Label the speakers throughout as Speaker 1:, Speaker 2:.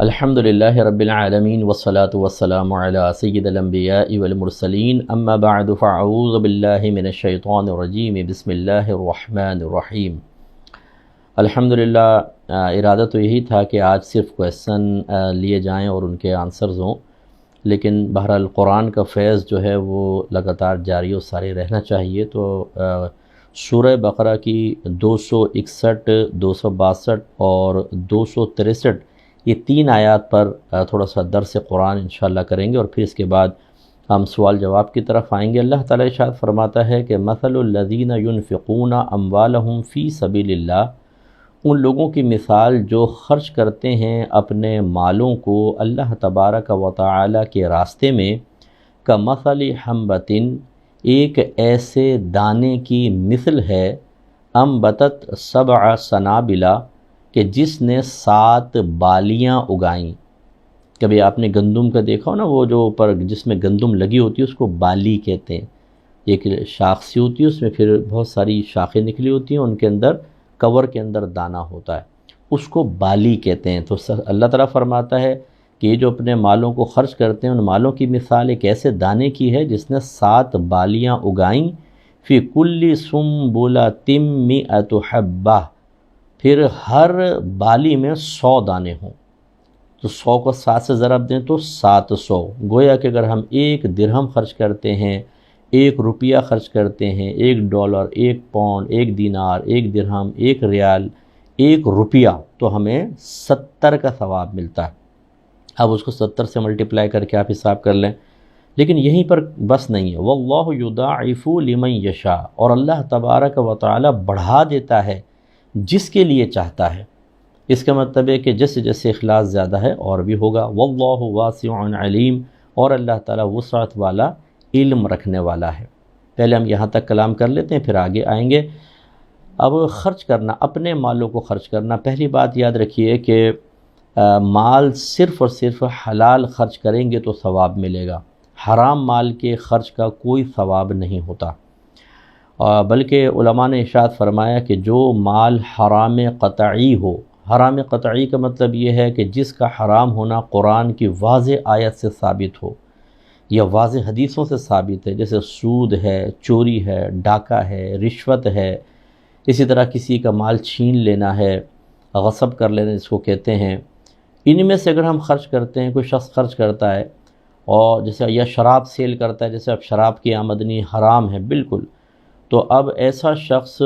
Speaker 1: الحمدللہ رب العالمین والصلاة والسلام علی سید الانبیاء والمرسلین اما بعد فاعوذ باللہ من الشیطان الرجیم بسم اللہ الرحمن الرحیم۔ الحمدللہ ارادہ تو یہی تھا کہ آج صرف کویسچن لیے جائیں اور ان کے آنسرز ہوں، لیکن بہرحال قرآن کا فیض جو ہے وہ لگاتار جاری و ساری رہنا چاہیے۔ تو سورہ بقرہ کی 261، 262 اور 263 یہ 3 آیات پر تھوڑا سا درس قرآن انشاءاللہ کریں گے، اور پھر اس کے بعد ہم سوال جواب کی طرف آئیں گے۔ اللہ تعالیٰ ارشاد فرماتا ہے کہ مثل الذین ینفقون اموالہم فی سبیل اللہ، ان لوگوں کی مثال جو خرچ کرتے ہیں اپنے مالوں کو اللہ تبارک و تعالی کے راستے میں، کمثل حبۃ، ایک ایسے دانے کی مثل ہے، انبتت 7 سنابلا، کہ جس نے 7 بالیاں اگائیں۔ کبھی آپ نے گندم کا دیکھا ہو نا، وہ جو اوپر جس میں گندم لگی ہوتی ہے اس کو بالی کہتے ہیں۔ ایک شاخ سی ہوتی ہے، اس میں پھر بہت ساری شاخیں نکلی ہوتی ہیں، ان کے اندر کور کے اندر دانہ ہوتا ہے، اس کو بالی کہتے ہیں۔ تو اللہ تعالیٰ فرماتا ہے کہ یہ جو اپنے مالوں کو خرچ کرتے ہیں، ان مالوں کی مثال ایک ایسے دانے کی ہے جس نے 7 بالیاں اگائیں، فی کل سنبلۃ 100 حبہ، پھر ہر بالی میں 100 دانے ہوں۔ تو 100 کو 7 سے ضرب دیں تو 700، گویا کہ اگر ہم 1 درہم خرچ کرتے ہیں، 1 روپیہ خرچ کرتے ہیں، 1 ڈالر، 1 پاؤنڈ، 1 دینار، 1 درہم، 1 ریال، 1 روپیہ، تو ہمیں 70 کا ثواب ملتا ہے۔ اب اس کو 70 سے ملٹیپلائی کر کے آپ حساب کر لیں۔ لیکن یہیں پر بس نہیں ہے، واللہ یضاعف لمن یشاء، اور اللہ تبارک و تعالی بڑھا دیتا ہے جس کے لیے چاہتا ہے۔ اس کا مطلب ہے کہ جیسے جیسے اخلاص زیادہ ہے اور بھی ہوگا۔ واللہ واسع علیم، اور اللہ تعالیٰ وسعت والا علم رکھنے والا ہے۔ پہلے ہم یہاں تک کلام کر لیتے ہیں، پھر آگے آئیں گے۔ اب خرچ کرنا، اپنے مالوں کو خرچ کرنا، پہلی بات یاد رکھیے کہ مال صرف اور صرف حلال خرچ کریں گے تو ثواب ملے گا، حرام مال کے خرچ کا کوئی ثواب نہیں ہوتا۔ بلکہ علماء نے ارشاد فرمایا کہ جو مال حرام قطعی ہو، حرام قطعی کا مطلب یہ ہے کہ جس کا حرام ہونا قرآن کی واضح آیت سے ثابت ہو یا واضح حدیثوں سے ثابت ہے، جیسے سود ہے، چوری ہے، ڈاکہ ہے، رشوت ہے، اسی طرح کسی کا مال چھین لینا ہے، غصب کر لینا جس کو کہتے ہیں، ان میں سے اگر ہم خرچ کرتے ہیں، کوئی شخص خرچ کرتا ہے اور جیسے یا شراب سیل کرتا ہے، جیسے اب شراب کی آمدنی حرام ہے بالکل، تو اب ایسا شخص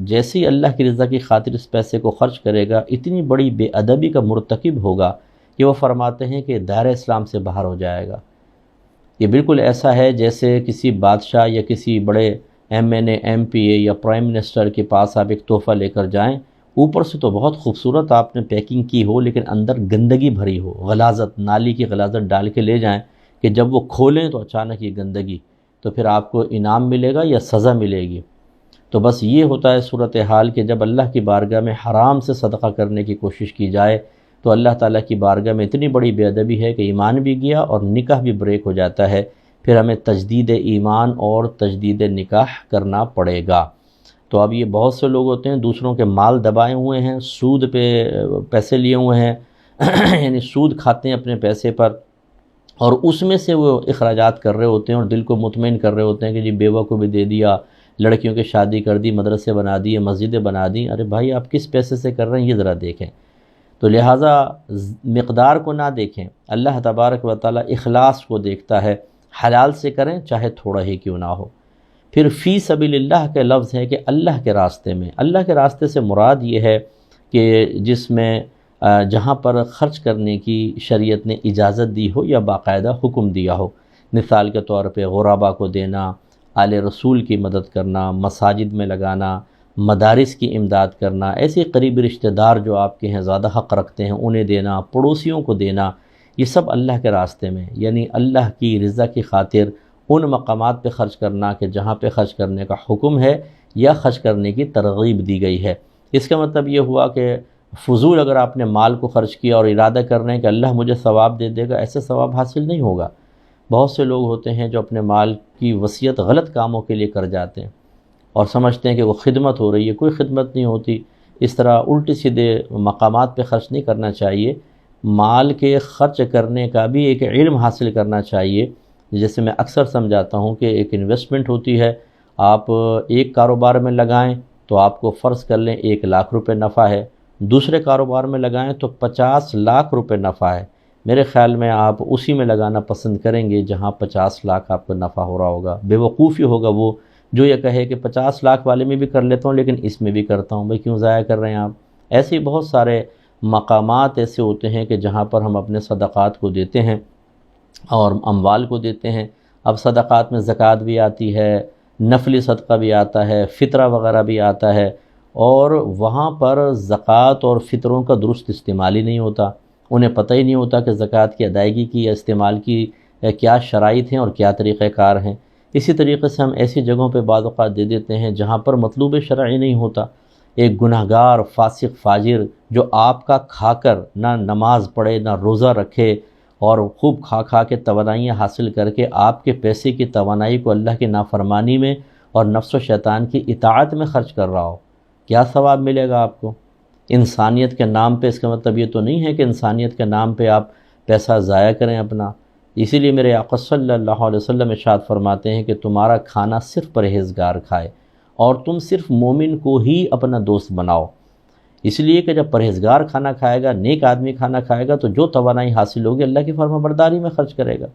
Speaker 1: جیسے ہی اللہ کی رضا کی خاطر اس پیسے کو خرچ کرے گا، اتنی بڑی بے ادبی کا مرتکب ہوگا کہ وہ فرماتے ہیں کہ دائرہ اسلام سے باہر ہو جائے گا۔ یہ بالکل ایسا ہے جیسے کسی بادشاہ یا کسی بڑے MNA MPA یا پرائم منسٹر کے پاس آپ ایک تحفہ لے کر جائیں، اوپر سے تو بہت خوبصورت آپ نے پیکنگ کی ہو، لیکن اندر گندگی بھری ہو، غلاظت، نالی کی غلاظت ڈال کے لے جائیں کہ جب وہ کھولیں تو اچانک یہ گندگی، تو پھر آپ کو انعام ملے گا یا سزا ملے گی۔ تو بس یہ ہوتا ہے صورتحال کہ جب اللہ کی بارگاہ میں حرام سے صدقہ کرنے کی کوشش کی جائے تو اللہ تعالیٰ کی بارگاہ میں اتنی بڑی بے ادبی ہے کہ ایمان بھی گیا اور نکاح بھی بریک ہو جاتا ہے، پھر ہمیں تجدید ایمان اور تجدید نکاح کرنا پڑے گا۔ تو اب یہ بہت سے لوگ ہوتے ہیں دوسروں کے مال دبائے ہوئے ہیں، سود پہ پیسے لیے ہوئے ہیں یعنی سود کھاتے ہیں اپنے پیسے پر، اور اس میں سے وہ اخراجات کر رہے ہوتے ہیں اور دل کو مطمئن کر رہے ہوتے ہیں کہ جی بیوہ کو بھی دے دیا، لڑکیوں کی شادی کر دی، مدرسے بنا دیے، مسجدیں بنا دیں۔ ارے بھائی آپ کس پیسے سے کر رہے ہیں یہ ذرا دیکھیں۔ تو لہٰذا مقدار کو نہ دیکھیں، اللہ تبارک و تعالیٰ اخلاص کو دیکھتا ہے، حلال سے کریں چاہے تھوڑا ہی کیوں نہ ہو۔ پھر فی سبیل اللہ کے لفظ ہے کہ اللہ کے راستے میں، اللہ کے راستے سے مراد یہ ہے کہ جس میں جہاں پر خرچ کرنے کی شریعت نے اجازت دی ہو یا باقاعدہ حکم دیا ہو، مثال کے طور پہ غربا کو دینا، آل رسول کی مدد کرنا، مساجد میں لگانا، مدارس کی امداد کرنا، ایسے قریبی رشتہ دار جو آپ کے ہیں زیادہ حق رکھتے ہیں انہیں دینا، پڑوسیوں کو دینا، یہ سب اللہ کے راستے میں، یعنی اللہ کی رضا کی خاطر ان مقامات پہ خرچ کرنا کہ جہاں پہ خرچ کرنے کا حکم ہے یا خرچ کرنے کی ترغیب دی گئی ہے۔ اس کا مطلب یہ ہوا کہ فضول اگر آپ نے مال کو خرچ کیا اور ارادہ کر رہے ہیں کہ اللہ مجھے ثواب دے دے گا، ایسے ثواب حاصل نہیں ہوگا۔ بہت سے لوگ ہوتے ہیں جو اپنے مال کی وصیت غلط کاموں کے لیے کر جاتے ہیں اور سمجھتے ہیں کہ وہ خدمت ہو رہی ہے، کوئی خدمت نہیں ہوتی۔ اس طرح الٹی سیدھے مقامات پہ خرچ نہیں کرنا چاہیے، مال کے خرچ کرنے کا بھی ایک علم حاصل کرنا چاہیے. جیسے میں اکثر سمجھاتا ہوں کہ ایک انویسٹمنٹ ہوتی ہے، آپ ایک کاروبار میں لگائیں تو آپ کو فرض کر لیں 1,00,000 روپے نفع ہے، دوسرے کاروبار میں لگائیں تو 50 لاکھ روپے نفع ہے. میرے خیال میں آپ اسی میں لگانا پسند کریں گے جہاں 50 لاکھ آپ کو نفع ہو رہا ہوگا. بے وقوفی ہوگا وہ جو یہ کہے کہ 50 لاکھ والے میں بھی کر لیتا ہوں لیکن اس میں بھی کرتا ہوں. بھئی کیوں ضائع کر رہے ہیں آپ؟ ایسے ہی بہت سارے مقامات ایسے ہوتے ہیں کہ جہاں پر ہم اپنے صدقات کو دیتے ہیں اور اموال کو دیتے ہیں. اب صدقات میں زکوٰۃ بھی آتی ہے، نفلی صدقہ بھی آتا ہے، فطرہ وغیرہ بھی آتا ہے، اور وہاں پر زکوٰۃ اور فطروں کا درست استعمال ہی نہیں ہوتا. انہیں پتہ ہی نہیں ہوتا کہ زکوٰۃ کی ادائیگی کی یا استعمال کی کیا شرائط ہیں اور کیا طریقہ کار ہیں. اسی طریقے سے ہم ایسی جگہوں پہ بعض اوقات دے دیتے ہیں جہاں پر مطلوب شرعی نہیں ہوتا. ایک گناہگار فاسق فاجر جو آپ کا کھا کر نہ نماز پڑھے نہ روزہ رکھے اور خوب کھا کھا کے توانائیاں حاصل کر کے آپ کے پیسے کی توانائی کو اللہ کی نافرمانی میں اور نفس و شیطان کی اطاعت میں خرچ کر رہا ہو، کیا ثواب ملے گا آپ کو؟ انسانیت کے نام پہ اس کا مطلب یہ تو نہیں ہے کہ انسانیت کے نام پہ آپ پیسہ ضائع کریں اپنا. اسی لیے میرے آقا صلی اللہ علیہ وسلم ارشاد فرماتے ہیں کہ تمہارا کھانا صرف پرہیزگار کھائے اور تم صرف مومن کو ہی اپنا دوست بناؤ. اس لیے کہ جب پرہیزگار کھانا کھائے گا، نیک آدمی کھانا کھائے گا تو جو توانائی حاصل ہوگی اللہ کی فرما برداری میں خرچ کرے گا.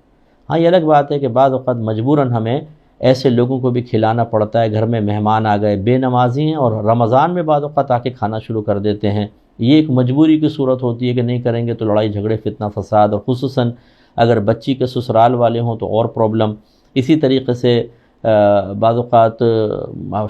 Speaker 1: ہاں یہ الگ بات ہے کہ بعض اوقات مجبوراً ہمیں ایسے لوگوں کو بھی کھلانا پڑتا ہے. گھر میں مہمان آ گئے، بے نمازی ہیں اور رمضان میں بعض اوقات آ کے کھانا شروع کر دیتے ہیں. یہ ایک مجبوری کی صورت ہوتی ہے کہ نہیں کریں گے تو لڑائی جھگڑے فتنہ فساد، اور خصوصاً اگر بچی کے سسرال والے ہوں تو اور پرابلم. اسی طریقے سے بعض اوقات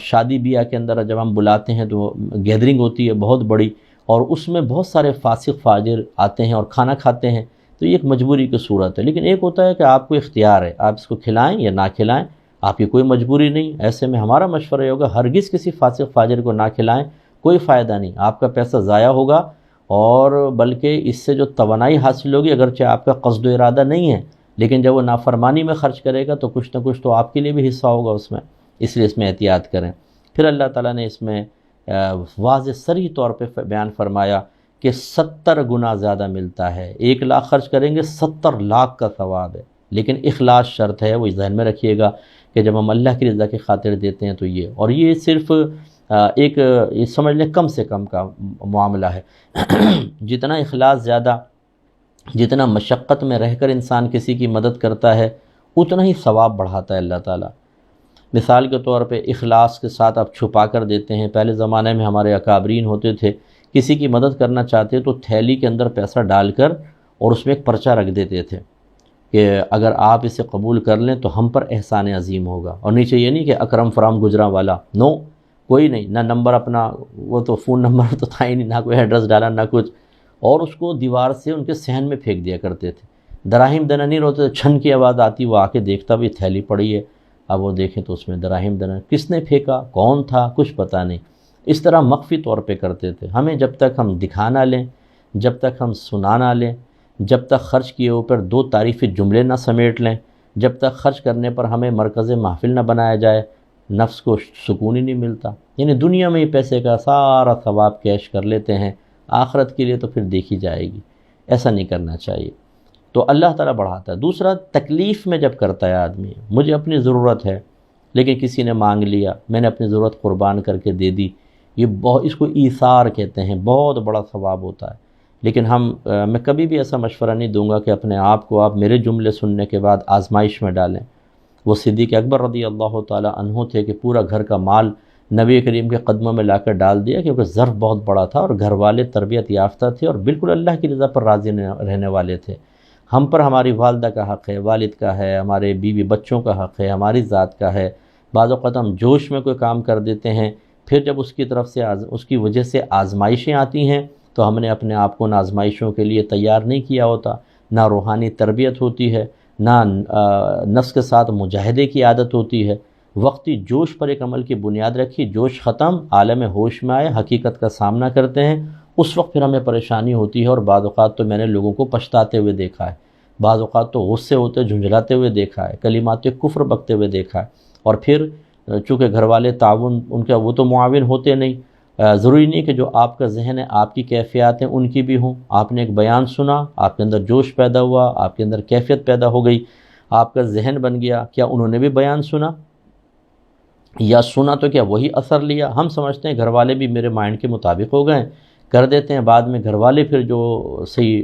Speaker 1: شادی بیاہ کے اندر جب ہم بلاتے ہیں تو گیدرنگ ہوتی ہے بہت بڑی، اور اس میں بہت سارے فاسق فاجر آتے ہیں اور کھانا کھاتے ہیں، تو یہ ایک مجبوری کی صورت ہے. لیکن ایک ہوتا ہے کہ آپ کو اختیار ہے، آپ اس کو کھلائیں یا نہ کھلائیں، آپ کی کوئی مجبوری نہیں. ایسے میں ہمارا مشورہ یہ ہوگا ہرگز کسی فاسق فاجر کو نہ کھلائیں، کوئی فائدہ نہیں، آپ کا پیسہ ضائع ہوگا، اور بلکہ اس سے جو توانائی حاصل ہوگی اگرچہ آپ کا قصد و ارادہ نہیں ہے لیکن جب وہ نافرمانی میں خرچ کرے گا تو کچھ نہ کچھ تو آپ کے لیے بھی حصہ ہوگا اس میں. اس لیے اس میں احتیاط کریں. پھر اللہ تعالیٰ نے اس میں واضح صریح طور پہ بیان فرمایا کہ 70 گنا زیادہ ملتا ہے. 1,00,000 خرچ کریں گے 70 لاکھ کا ثواب ہے، لیکن اخلاص شرط ہے. وہ ذہن میں رکھیے گا کہ جب ہم اللہ کی رضا کی خاطر دیتے ہیں تو اور یہ صرف ایک یہ سمجھ لیں کم سے کم کا معاملہ ہے. جتنا اخلاص زیادہ، جتنا مشقت میں رہ کر انسان کسی کی مدد کرتا ہے اتنا ہی ثواب بڑھاتا ہے اللہ تعالیٰ. مثال کے طور پہ اخلاص کے ساتھ آپ چھپا کر دیتے ہیں. پہلے زمانے میں ہمارے اکابرین ہوتے تھے، کسی کی مدد کرنا چاہتے تو تھیلی کے اندر پیسہ ڈال کر اور اس میں ایک پرچہ رکھ دیتے تھے کہ اگر آپ اسے قبول کر لیں تو ہم پر احسان عظیم ہوگا. اور نیچے یہ نہیں کہ اکرم فرام گجراں والا، نو، کوئی نہیں، نہ نمبر اپنا، وہ تو فون نمبر تو تھا ہی نہیں، نہ کوئی ایڈریس ڈالا نہ کچھ، اور اس کو دیوار سے ان کے صحن میں پھینک دیا کرتے تھے. دراہیم دنانیر ہوتے تھے، چھن کی آواز آتی، وہ آ کے دیکھتا بھی تھیلی پڑی ہے. اب وہ دیکھیں تو اس میں دراہیم دنانیر، کس نے پھینکا، کون تھا، کچھ پتہ نہیں. اس طرح مخفی طور پہ کرتے تھے. ہمیں جب تک ہم دکھا نہ لیں، جب تک ہم سنا نہ لیں، جب تک خرچ کیے اوپر 2 تعریفی جملے نہ سمیٹ لیں، جب تک خرچ کرنے پر ہمیں مرکز محفل نہ بنایا جائے، نفس کو سکون ہی نہیں ملتا. یعنی دنیا میں ہی پیسے کا سارا ثواب کیش کر لیتے ہیں، آخرت کے لیے تو پھر دیکھی جائے گی. ایسا نہیں کرنا چاہیے. تو اللہ تعالیٰ بڑھاتا ہے. دوسرا، تکلیف میں جب کرتا ہے آدمی، مجھے اپنی ضرورت ہے لیکن کسی نے مانگ لیا، میں نے اپنی ضرورت قربان کر کے دے دی، یہ اس کو ایثار کہتے ہیں، بہت بڑا ثواب ہوتا ہے. لیکن میں کبھی بھی ایسا مشورہ نہیں دوں گا کہ اپنے آپ کو آپ میرے جملے سننے کے بعد آزمائش میں ڈالیں. وہ صدیق اکبر رضی اللہ تعالی عنہ تھے کہ پورا گھر کا مال نبی کریم کے قدموں میں لا کر ڈال دیا، کیونکہ ظرف بہت بڑا تھا اور گھر والے تربیت یافتہ تھے اور بالکل اللہ کی رضا پر راضی رہنے والے تھے. ہم پر ہماری والدہ کا حق ہے، والد کا ہے، ہمارے بیوی بچوں کا حق ہے، ہماری ذات کا ہے. بعض اوقات ہم جوش میں کوئی کام کر دیتے ہیں، پھر جب اس کی طرف سے اس کی وجہ سے آزمائشیں آتی ہیں تو ہم نے اپنے آپ کو ان آزمائشوں کے لیے تیار نہیں کیا ہوتا. نہ روحانی تربیت ہوتی ہے، نہ نفس کے ساتھ مجاہدے کی عادت ہوتی ہے. وقتی جوش پر ایک عمل کی بنیاد رکھی، جوش ختم، عالم ہوش میں آئے، حقیقت کا سامنا کرتے ہیں، اس وقت پھر ہمیں پریشانی ہوتی ہے. اور بعض اوقات تو میں نے لوگوں کو پچھتاتے ہوئے دیکھا ہے، بعض اوقات تو غصے ہوتے جھنجھلاتے ہوئے دیکھا ہے، کلمات کفر بکتے ہوئے دیکھا ہے. اور پھر چونکہ گھر والے تعاون ان کا، وہ تو معاون ہوتے نہیں، ضروری نہیں کہ جو آپ کا ذہن ہے، آپ کی کیفیات ہیں ان کی بھی ہوں۔ آپ نے ایک بیان سنا، آپ کے اندر جوش پیدا ہوا، آپ کے اندر کیفیت پیدا ہو گئی، آپ کا ذہن بن گیا، کیا انہوں نے بھی بیان سنا؟ یا سنا تو کیا وہی اثر لیا؟ ہم سمجھتے ہیں گھر والے بھی میرے مائنڈ کے مطابق ہو گئے، کر دیتے ہیں، بعد میں گھر والے پھر جو صحیح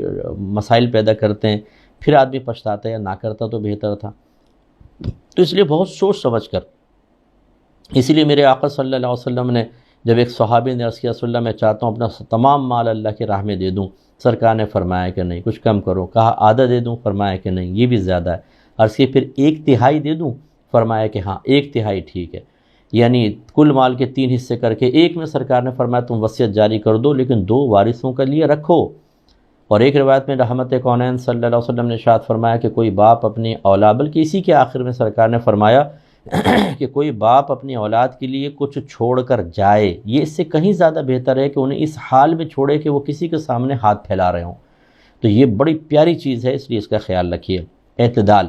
Speaker 1: مسائل پیدا کرتے ہیں، پھر آدمی پچھتاتا ہے یا نہ کرتا تو بہتر تھا۔ تو اس لیے بہت سوچ سمجھ کر، اسی لیے میرے آقا صلی اللہ علیہ وسلم نے جب ایک صحابی نے عرض کیا رسول اللہ میں چاہتا ہوں اپنا تمام مال اللہ کی راہ میں دے دوں، سرکار نے فرمایا کہ نہیں، کچھ کم کرو۔ کہا آدھا دے دوں؟ فرمایا کہ نہیں، یہ بھی زیادہ ہے۔ عرض کی پھر 1/3 دے دوں؟ فرمایا کہ ہاں 1/3 ٹھیک ہے، یعنی کل مال کے 3 حصے کر کے ایک میں سرکار نے فرمایا تم وصیت جاری کر دو، لیکن 2 وارثوں کے لیے رکھو۔ اور ایک روایت میں رحمت کونین صلی اللہ علیہ وسلم نے ارشاد فرمایا کہ کوئی باپ اپنی اولاد، بلکہ اسی کے آخر میں سرکار نے فرمایا کہ کوئی باپ اپنی اولاد کے لیے کچھ چھوڑ کر جائے، یہ اس سے کہیں زیادہ بہتر ہے کہ انہیں اس حال میں چھوڑے کہ وہ کسی کے سامنے ہاتھ پھیلا رہے ہوں۔ تو یہ بڑی پیاری چیز ہے، اس لیے اس کا خیال رکھیے، اعتدال۔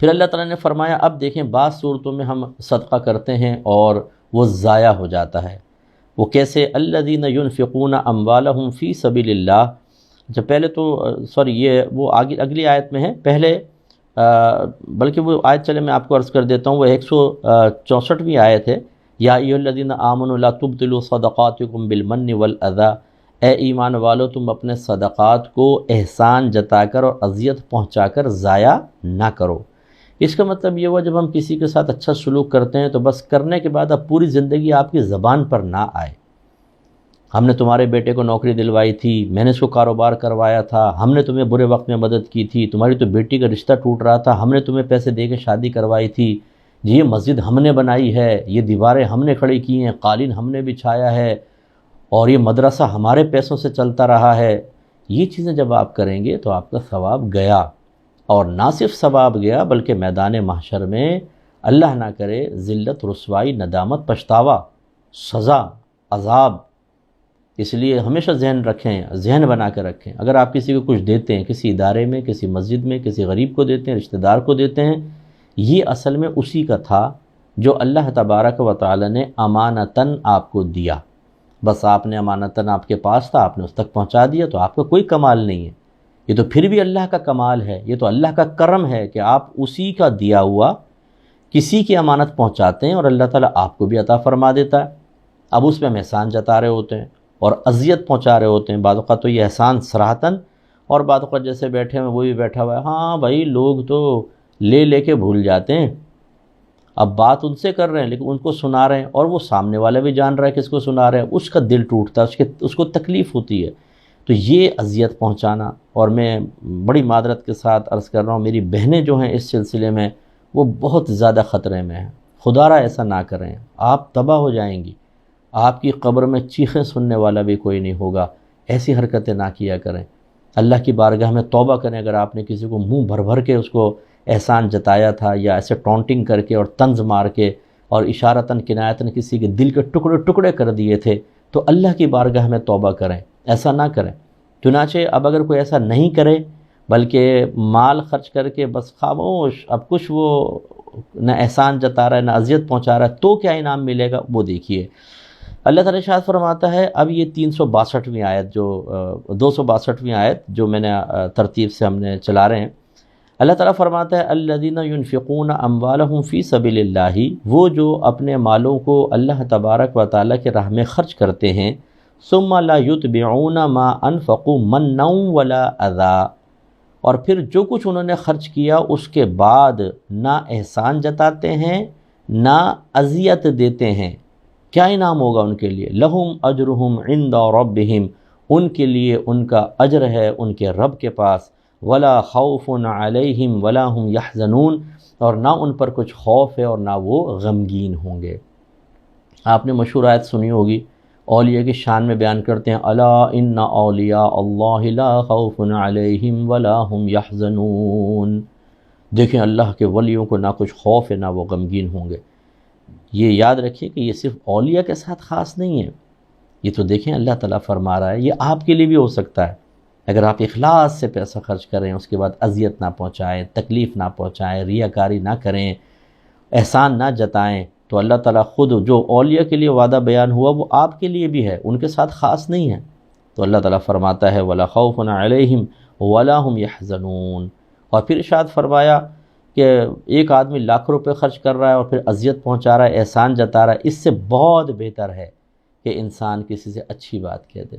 Speaker 1: پھر اللہ تعالیٰ نے فرمایا اب دیکھیں بعض صورتوں میں ہم صدقہ کرتے ہیں اور وہ ضائع ہو جاتا ہے، وہ کیسے؟ الذین ينفقون اموالهم فی سبیل اللہ۔ جب پہلے تو یہ وہ اگلی آیت میں ہے، پہلے بلکہ وہ آیت چلے میں آپ کو عرض کر دیتا ہوں، وہ 164ویں آیت ہے، یا ایھا الذین آمنوا لا تبطلوا صدقاتکم بالمن والاذی، اے ایمان والو تم اپنے صدقات کو احسان جتا کر اور اذیت پہنچا کر ضائع نہ کرو۔ اس کا مطلب یہ ہوا جب ہم کسی کے ساتھ اچھا سلوک کرتے ہیں تو بس کرنے کے بعد اب پوری زندگی آپ کی زبان پر نہ آئے، ہم نے تمہارے بیٹے کو نوکری دلوائی تھی، میں نے اس کو کاروبار کروایا تھا، ہم نے تمہیں برے وقت میں مدد کی تھی، تمہاری تو بیٹی کا رشتہ ٹوٹ رہا تھا، ہم نے تمہیں پیسے دے کے شادی کروائی تھی، جی یہ مسجد ہم نے بنائی ہے، یہ دیواریں ہم نے کھڑی کی ہیں، قالین ہم نے بچھایا ہے، اور یہ مدرسہ ہمارے پیسوں سے چلتا رہا ہے۔ یہ چیزیں جب آپ کریں گے تو آپ کا ثواب گیا، اور نہ صرف ثواب گیا بلکہ میدان محشر میں اللہ نہ کرے ذلت، رسوائی، ندامت، پچھتاوا، سزا، عذاب۔ اس لیے ہمیشہ ذہن رکھیں، ذہن بنا کے رکھیں، اگر آپ کسی کو کچھ دیتے ہیں، کسی ادارے میں، کسی مسجد میں، کسی غریب کو دیتے ہیں، رشتہ دار کو دیتے ہیں، یہ اصل میں اسی کا تھا جو اللہ تبارک و تعالی نے امانتاً آپ کو دیا، بس آپ نے امانتاً آپ کے پاس تھا، آپ نے اس تک پہنچا دیا، تو آپ کا کوئی کمال نہیں ہے، یہ تو پھر بھی اللہ کا کمال ہے، یہ تو اللہ کا کرم ہے کہ آپ اسی کا دیا ہوا کسی کی امانت پہنچاتے ہیں اور اللہ تعالیٰ آپ کو بھی عطا فرما دیتا ہے۔ اب اس پہ ہم احسان جتا رہے ہوتے ہیں اور اذیت پہنچا رہے ہوتے ہیں، بعض اوقات تو یہ احسان صراحتاً، اور بعض اوقات جیسے بیٹھے ہیں وہ بھی بیٹھا ہوا ہے، ہاں بھائی لوگ تو لے کے بھول جاتے ہیں، اب بات ان سے کر رہے ہیں لیکن ان کو سنا رہے ہیں، اور وہ سامنے والا بھی جان رہا ہے کس کو سنا رہے ہیں، اس کا دل ٹوٹتا ہے، اس کو تکلیف ہوتی ہے۔ تو یہ اذیت پہنچانا، اور میں بڑی معذرت کے ساتھ عرض کر رہا ہوں، میری بہنیں جو ہیں اس سلسلے میں وہ بہت زیادہ خطرے میں ہیں، خدا را ایسا نہ کریں، آپ تباہ ہو جائیں گی، آپ کی قبر میں چیخیں سننے والا بھی کوئی نہیں ہوگا، ایسی حرکتیں نہ کیا کریں، اللہ کی بارگاہ میں توبہ کریں۔ اگر آپ نے کسی کو منہ بھر بھر کے اس کو احسان جتایا تھا، یا ایسے ٹونٹنگ کر کے اور طنز مار کے اور اشارتاً کنایتاً کسی کے دل کے ٹکڑے ٹکڑے کر دیے تھے، تو اللہ کی بارگاہ میں توبہ کریں، ایسا نہ کریں۔ چنانچہ اب اگر کوئی ایسا نہیں کرے بلکہ مال خرچ کر کے بس خاموش، اب کچھ وہ نہ احسان جتا رہا ہے نہ اذیت پہنچا رہا ہے، تو کیا انعام ملے گا وہ دیکھیے۔ اللہ تعالیٰ ارشاد فرماتا ہے، اب یہ 362ویں آیت جو 262ویں آیت جو میں نے ترتیب سے ہم نے چلا رہے ہیں، اللہ تعالیٰ فرماتا ہے الذین ينفقون اموالهم فی سبیل اللہ، وہ جو اپنے مالوں کو اللہ تبارک و تعالیٰ کے راہ میں خرچ کرتے ہیں، ثم لا یتبعون ما انفقوا منا ولا اذی، اور پھر جو کچھ انہوں نے خرچ کیا اس کے بعد نہ احسان جتاتے ہیں نہ اذیت دیتے ہیں، کیا انعام ہوگا ان کے لیے؟ لہم اجرہم عند ربہم، ان کے لیے ان کا اجر ہے ان کے رب کے پاس، ولا خوف علیہم ولا ہم یحزنون، اور نہ ان پر کچھ خوف ہے اور نہ وہ غمگین ہوں گے۔ آپ نے مشہور آیت سنی ہوگی، اولیاء کی شان میں بیان کرتے ہیں، الا ان اولیاء اللہ لا خوف علیہم ولا ہم یحزنون، دیکھیں اللہ کے ولیوں کو نہ کچھ خوف ہے نہ وہ غمگین ہوں گے۔ یہ یاد رکھیے کہ یہ صرف اولیاء کے ساتھ خاص نہیں ہے، یہ تو دیکھیں اللہ تعالیٰ فرما رہا ہے، یہ آپ کے لیے بھی ہو سکتا ہے، اگر آپ اخلاص سے پیسہ خرچ کریں، اس کے بعد اذیت نہ پہنچائیں، تکلیف نہ پہنچائیں، ریاکاری نہ کریں، احسان نہ جتائیں، تو اللہ تعالیٰ خود جو اولیاء کے لیے وعدہ بیان ہوا وہ آپ کے لیے بھی ہے، ان کے ساتھ خاص نہیں ہے۔ تو اللہ تعالیٰ فرماتا ہے وَلَا خَوْفٌ عَلَيْهِمْ وَلَا هُمْ يَحْزَنُونَ، اور پھر ارشاد فرمایا کہ ایک آدمی لاکھ روپے خرچ کر رہا ہے اور پھر اذیت پہنچا رہا ہے، احسان جتا رہا ہے، اس سے بہت بہتر ہے کہ انسان کسی سے اچھی بات کہہ دے۔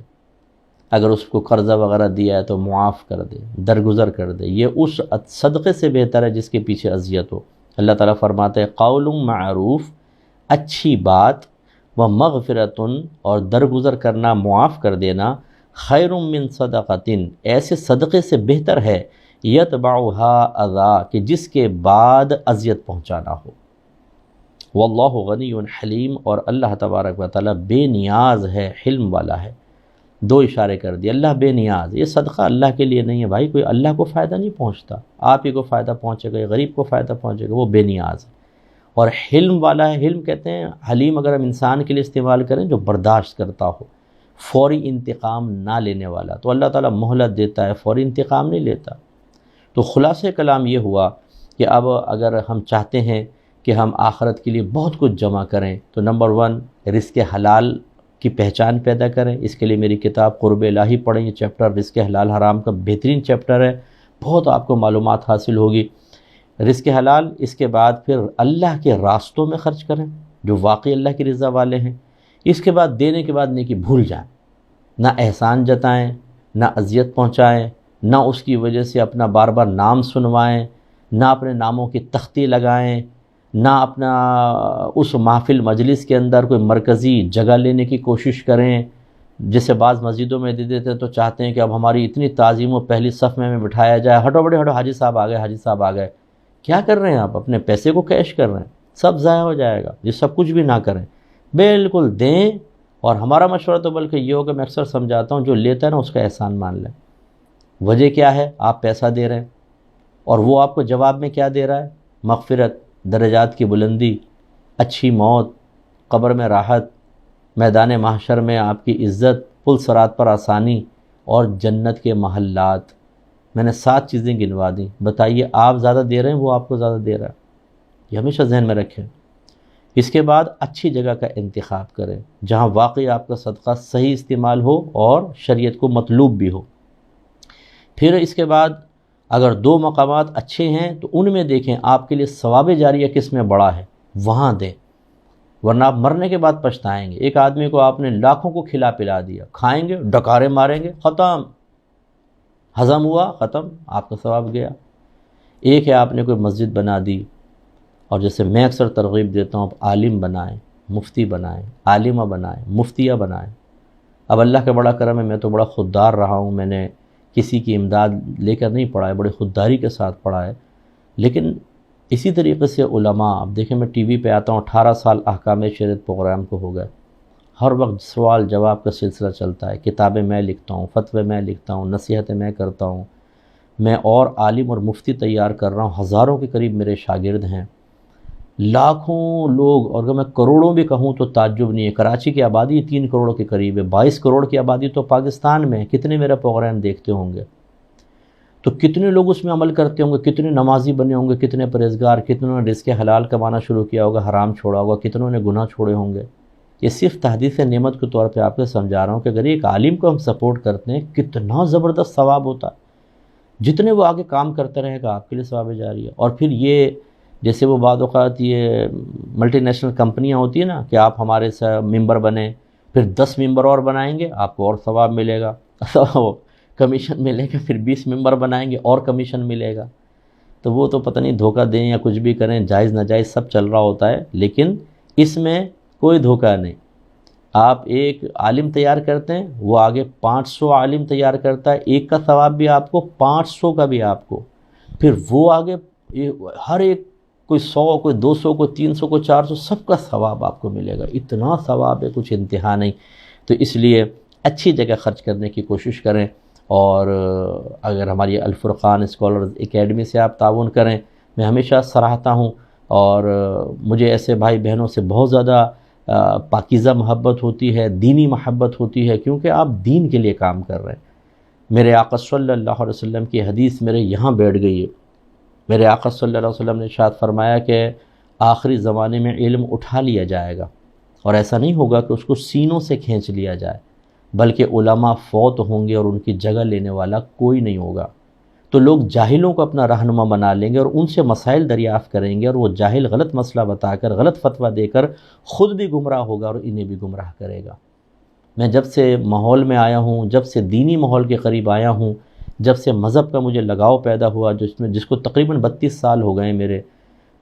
Speaker 1: اگر اس کو قرضہ وغیرہ دیا ہے تو معاف کر دے، درگزر کر دے، یہ اس صدقے سے بہتر ہے جس کے پیچھے اذیت ہو۔ اللہ تعالیٰ فرماتا ہے قول معروف، اچھی بات، و مغفرتن، اور درگزر کرنا، معاف کر دینا، خیر من صدقتن، ایسے صدقے سے بہتر ہے، یتبعها اذا، کہ جس کے بعد اذیت پہنچانا ہو۔ واللہ غنی حلیم، اور اللہ تبارک و تعالیٰ بے نیاز ہے، حلم والا ہے۔ دو اشارے کر دیے، اللہ بے نیاز، یہ صدقہ اللہ کے لیے نہیں ہے بھائی، کوئی اللہ کو فائدہ نہیں پہنچتا، آپ ہی کو فائدہ پہنچے گا، غریب کو فائدہ پہنچے گا، وہ بے نیاز ہے۔ اور حلم والا ہے، حلم کہتے ہیں حلیم اگر ہم انسان کے لیے استعمال کریں جو برداشت کرتا ہو، فوری انتقام نہ لینے والا، تو اللہ تعالیٰ مہلت دیتا ہے، فوری انتقام نہیں لیتا۔ تو خلاصہ کلام یہ ہوا کہ اب اگر ہم چاہتے ہیں کہ ہم آخرت کے لیے بہت کچھ جمع کریں تو نمبر 1 رزق حلال کی پہچان پیدا کریں۔ اس کے لیے میری کتاب قرب الہی پڑھیں، یہ چیپٹر رزق حلال حرام کا بہترین چیپٹر ہے، بہت آپ کو معلومات حاصل ہوگی۔ رزق حلال، اس کے بعد پھر اللہ کے راستوں میں خرچ کریں جو واقعی اللہ کی رضا والے ہیں۔ اس کے بعد دینے کے بعد نیکی بھول جائیں، نہ احسان جتائیں، نہ اذیت پہنچائیں، نہ اس کی وجہ سے اپنا بار بار نام سنوائیں، نہ اپنے ناموں کی تختی لگائیں، نہ اپنا اس محفل مجلس کے اندر کوئی مرکزی جگہ لینے کی کوشش کریں۔ جیسے بعض مسجدوں میں دے دیتے تو چاہتے ہیں کہ اب ہماری اتنی تعظیم و پہلی صف میں بٹھایا جائے، ہٹو بڑے ہٹو، حاجی صاحب آ گئے، حاجی صاحب آ گئے۔ کیا کر رہے ہیں آپ؟ اپنے پیسے کو کیش کر رہے ہیں، سب ضائع ہو جائے گا۔ یہ سب کچھ بھی نہ کریں، بالکل دیں۔ اور ہمارا مشورہ تو بلکہ یہ ہوگا، میں اکثر سمجھاتا ہوں، جو لیتا ہے نا اس کا احسان مان لیں۔ وجہ کیا ہے؟ آپ پیسہ دے رہے ہیں اور وہ آپ کو جواب میں کیا دے رہا ہے؟ مغفرت، درجات کی بلندی، اچھی موت، قبر میں راحت، میدان محشر میں آپ کی عزت، پل صراط پر آسانی، اور جنت کے محلات۔ میں نے 7 چیزیں گنوا دیں، بتائیے آپ زیادہ دے رہے ہیں، وہ آپ کو زیادہ دے رہا ہے؟ یہ ہمیشہ ذہن میں رکھیں۔ اس کے بعد اچھی جگہ کا انتخاب کریں جہاں واقعی آپ کا صدقہ صحیح استعمال ہو اور شریعت کو مطلوب بھی ہو۔ پھر اس کے بعد اگر 2 مقامات اچھے ہیں تو ان میں دیکھیں آپ کے لیے ثواب جاریہ کس میں بڑا ہے، وہاں دیں، ورنہ آپ مرنے کے بعد پچھتائیں گے۔ ایک آدمی کو آپ نے لاکھوں کو کھلا پلا دیا، کھائیں گے، ڈکارے ماریں گے، ختم، ہضم ہوا، ختم، آپ کا ثواب گیا۔ ایک ہے آپ نے کوئی مسجد بنا دی، اور جیسے میں اکثر ترغیب دیتا ہوں، آپ عالم بنائیں، مفتی بنائیں، عالمہ بنائیں، مفتیہ بنائیں۔ اب اللہ کا بڑا کرم ہے، میں تو بڑا خوددار رہا ہوں، میں نے کسی کی امداد لے کر نہیں پڑھا ہے، بڑی خودداری کے ساتھ پڑھا ہے۔ لیکن اسی طریقے سے علماء، اب دیکھیں میں ٹی وی پہ آتا ہوں، 18 سال احکام شریعت پروگرام کو ہو گئے، ہر وقت سوال جواب کا سلسلہ چلتا ہے، کتابیں میں لکھتا ہوں، فتوے میں لکھتا ہوں، نصیحتیں میں کرتا ہوں، میں اور عالم اور مفتی تیار کر رہا ہوں، ہزاروں کے قریب میرے شاگرد ہیں، لاکھوں لوگ، اور اگر میں کروڑوں بھی کہوں تو تعجب نہیں ہے۔ کراچی کی آبادی 3 کروڑ کے قریب ہے، 22 کروڑ کی آبادی تو پاکستان میں ہے، کتنے میرا پروگرام دیکھتے ہوں گے، تو کتنے لوگ اس میں عمل کرتے ہوں گے، کتنے نمازی بنے ہوں گے، کتنے پرہیزگار، کتنوں نے رزق حلال کمانا شروع کیا ہوگا، حرام چھوڑا ہوگا، کتنوں نے گناہ چھوڑے ہوں گے۔ یہ صرف تحدیث نعمت کے طور پہ آپ کو سمجھا رہا ہوں کہ اگر ایک عالم کو ہم سپورٹ کرتے ہیں کتنا زبردست ثواب ہوتا ہے، جتنے وہ آگے کام کرتا رہے گا آپ کے لیے ثواب جاری ہے۔ اور پھر یہ جیسے وہ بعض اوقات یہ ملٹی نیشنل کمپنیاں ہوتی ہیں نا کہ آپ ہمارے سے ممبر بنیں، پھر 10 ممبر اور بنائیں گے آپ کو اور ثواب ملے گا، کمیشن ملے گا، پھر 20 ممبر بنائیں گے اور کمیشن ملے گا۔ تو وہ تو پتہ نہیں دھوکہ دیں یا کچھ بھی کریں، جائز ناجائز سب چل رہا ہوتا ہے، لیکن اس میں کوئی دھوکہ نہیں۔ آپ ایک عالم تیار کرتے ہیں، وہ آگے 500 عالم تیار کرتا ہے، ایک کا ثواب بھی آپ کو، 500 کا بھی آپ کو، پھر وہ آگے ہر ایک کوئی 100، کوئی 200، کوئی 300، کوئی 400، سب کا ثواب آپ کو ملے گا۔ اتنا ثواب ہے، کچھ انتہا نہیں۔ تو اس لیے اچھی جگہ خرچ کرنے کی کوشش کریں، اور اگر ہماری الفرقان اسکالرز اکیڈمی سے آپ تعاون کریں، میں ہمیشہ سراہتا ہوں، اور مجھے ایسے بھائی بہنوں سے بہت زیادہ پاکیزہ محبت ہوتی ہے، دینی محبت ہوتی ہے، کیونکہ آپ دین کے لیے کام کر رہے ہیں۔ میرے آقا صلی اللہ علیہ وسلم کی حدیث میرے یہاں بیٹھ گئی ہے۔ میرے آقا صلی اللہ علیہ وسلم نے ارشاد فرمایا کہ آخری زمانے میں علم اٹھا لیا جائے گا، اور ایسا نہیں ہوگا کہ اس کو سینوں سے کھینچ لیا جائے، بلکہ علماء فوت ہوں گے اور ان کی جگہ لینے والا کوئی نہیں ہوگا۔ تو لوگ جاہلوں کو اپنا رہنما بنا لیں گے اور ان سے مسائل دریافت کریں گے، اور وہ جاہل غلط مسئلہ بتا کر غلط فتویٰ دے کر خود بھی گمراہ ہوگا اور انہیں بھی گمراہ کرے گا۔ میں جب سے ماحول میں آیا ہوں، جب سے دینی ماحول کے قریب آیا ہوں، جب سے مذہب کا مجھے لگاؤ پیدا ہوا، جس کو تقریباً 32 سال ہو گئے میرے،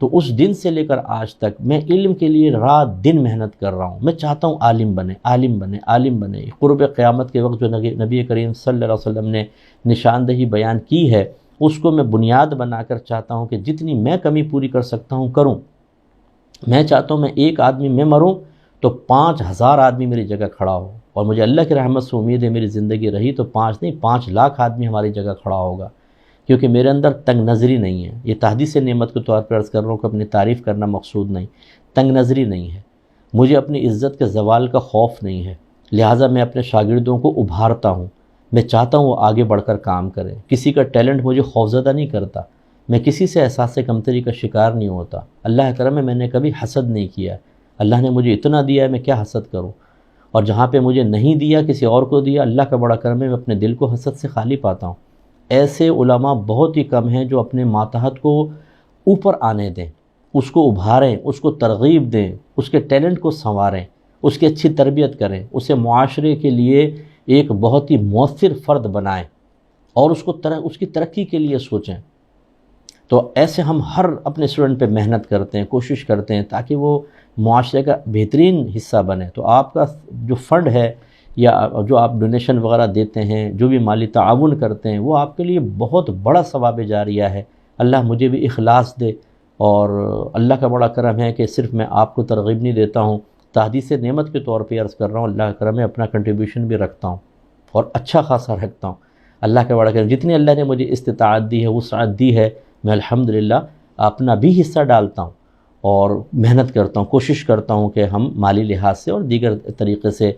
Speaker 1: تو اس دن سے لے کر آج تک میں علم کے لیے رات دن محنت کر رہا ہوں۔ میں چاہتا ہوں عالم بنے، عالم بنے، عالم بنے۔ قرب قیامت کے وقت جو نبی کریم صلی اللہ علیہ وسلم نے نشاندہی بیان کی ہے، اس کو میں بنیاد بنا کر چاہتا ہوں کہ جتنی میں کمی پوری کر سکتا ہوں کروں۔ میں چاہتا ہوں میں ایک آدمی میں مروں تو 5000 آدمی میری جگہ کھڑا ہو، اور مجھے اللہ کی رحمت سے امید ہے میری زندگی رہی تو 5 نہیں 5 لاکھ آدمی ہماری جگہ کھڑا ہوگا، کیونکہ میرے اندر تنگ نظری نہیں ہے۔ یہ تحدیث نعمت کے طور پر عرض کر رہا ہوں کہ اپنی تعریف کرنا مقصود نہیں، تنگ نظری نہیں ہے، مجھے اپنی عزت کے زوال کا خوف نہیں ہے، لہٰذا میں اپنے شاگردوں کو ابھارتا ہوں۔ میں چاہتا ہوں وہ آگے بڑھ کر کام کریں، کسی کا ٹیلنٹ مجھے خوفزدہ نہیں کرتا، میں کسی سے احساس کمتری کا شکار نہیں ہوتا۔ اللہ کرم ہے میں نے کبھی حسد نہیں کیا، اللہ نے مجھے اتنا دیا ہے میں کیا حسد کروں، اور جہاں پہ مجھے نہیں دیا کسی اور کو دیا، اللہ کا بڑا کرم ہے میں اپنے دل کو حسد سے خالی پاتا ہوں۔ ایسے علماء بہت ہی کم ہیں جو اپنے ماتحت کو اوپر آنے دیں، اس کو ابھاریں، اس کو ترغیب دیں، اس کے ٹیلنٹ کو سنواریں، اس کی اچھی تربیت کریں، اسے معاشرے کے لیے ایک بہت ہی مؤثر فرد بنائیں، اور اس کی ترقی کے لیے سوچیں۔ تو ایسے ہم ہر اپنے اسٹوڈنٹ پہ محنت کرتے ہیں، کوشش کرتے ہیں تاکہ وہ معاشرے کا بہترین حصہ بنے۔ تو آپ کا جو فنڈ ہے یا جو آپ ڈونیشن وغیرہ دیتے ہیں، جو بھی مالی تعاون کرتے ہیں، وہ آپ کے لیے بہت بڑا ثواب جاریہ ہے۔ اللہ مجھے بھی اخلاص دے، اور اللہ کا بڑا کرم ہے کہ صرف میں آپ کو ترغیب نہیں دیتا ہوں، تحدیث نعمت کے طور پہ عرض کر رہا ہوں، اللہ کا کرم ہے اپنا کنٹریبیوشن بھی رکھتا ہوں اور اچھا خاصا رکھتا ہوں۔ اللہ کا بڑا کرم، جتنی اللہ نے مجھے استطاعت دی ہے، وسعت دی ہے، میں الحمدللہ اپنا بھی حصہ ڈالتا ہوں اور محنت کرتا ہوں، کوشش کرتا ہوں کہ ہم مالی لحاظ سے اور دیگر طریقے سے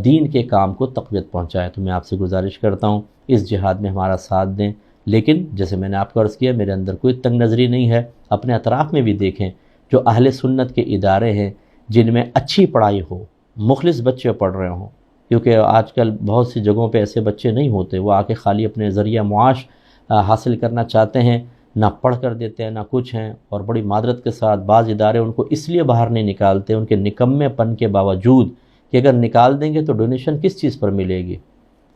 Speaker 1: دین کے کام کو تقویت پہنچائیں۔ تو میں آپ سے گزارش کرتا ہوں اس جہاد میں ہمارا ساتھ دیں، لیکن جیسے میں نے آپ کو عرض کیا میرے اندر کوئی تنگ نظری نہیں ہے۔ اپنے اطراف میں بھی دیکھیں جو اہل سنت کے ادارے ہیں جن میں اچھی پڑھائی ہو، مخلص بچے پڑھ رہے ہوں، کیونکہ آج کل بہت سی جگہوں پہ ایسے بچے نہیں ہوتے، وہ آ کے خالی اپنے ذریعہ معاش حاصل کرنا چاہتے ہیں، نہ پڑھ کر دیتے ہیں نہ کچھ ہیں، اور بڑی معذرت کے ساتھ بعض ادارے ان کو اس لیے باہر نہیں نکالتے ان کے نکمے پن کے باوجود کہ اگر نکال دیں گے تو ڈونیشن کس چیز پر ملے گی،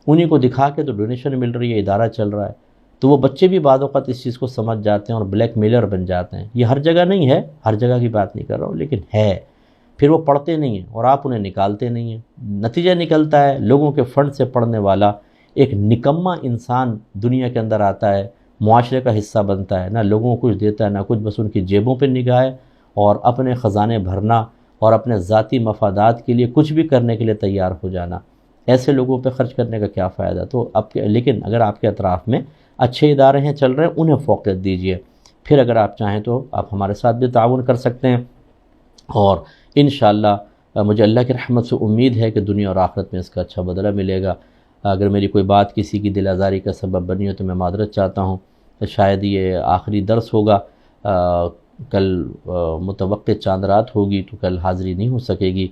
Speaker 1: انہی کو دکھا کے تو ڈونیشن مل رہی ہے، ادارہ چل رہا ہے۔ تو وہ بچے بھی بعض اوقات اس چیز کو سمجھ جاتے ہیں اور بلیک میلر بن جاتے ہیں۔ یہ ہر جگہ نہیں ہے، ہر جگہ کی بات نہیں کر رہا ہوں، لیکن ہے، پھر وہ پڑھتے نہیں ہیں اور آپ انہیں نکالتے نہیں ہیں، نتیجہ نکلتا ہے لوگوں کے فنڈ سے پڑھنے والا ایک نکما انسان دنیا کے اندر آتا ہے، معاشرے کا حصہ بنتا ہے، نہ لوگوں کو کچھ دیتا ہے نہ کچھ، بس ان کی جیبوں پہ نگاہ ہے اور اپنے خزانے بھرنا اور اپنے ذاتی مفادات کے لیے کچھ بھی کرنے کے لیے تیار ہو جانا۔ ایسے لوگوں پہ خرچ کرنے کا کیا فائدہ؟ تو لیکن اگر آپ کے اطراف میں اچھے ادارے ہیں چل رہے ہیں، انہیں فوقیت دیجیے۔ پھر اگر آپ چاہیں تو آپ ہمارے ساتھ بھی تعاون کر سکتے ہیں، اور انشاءاللہ مجھے اللہ کی رحمت سے امید ہے کہ دنیا اور آخرت میں اس کا اچھا بدلہ ملے گا۔ اگر میری کوئی بات کسی کی دل آزاری کا سبب بنی ہو تو میں معذرت چاہتا ہوں۔ شاید یہ آخری درس ہوگا، کل متوقع چاند رات ہوگی تو کل حاضری نہیں ہو سکے گی۔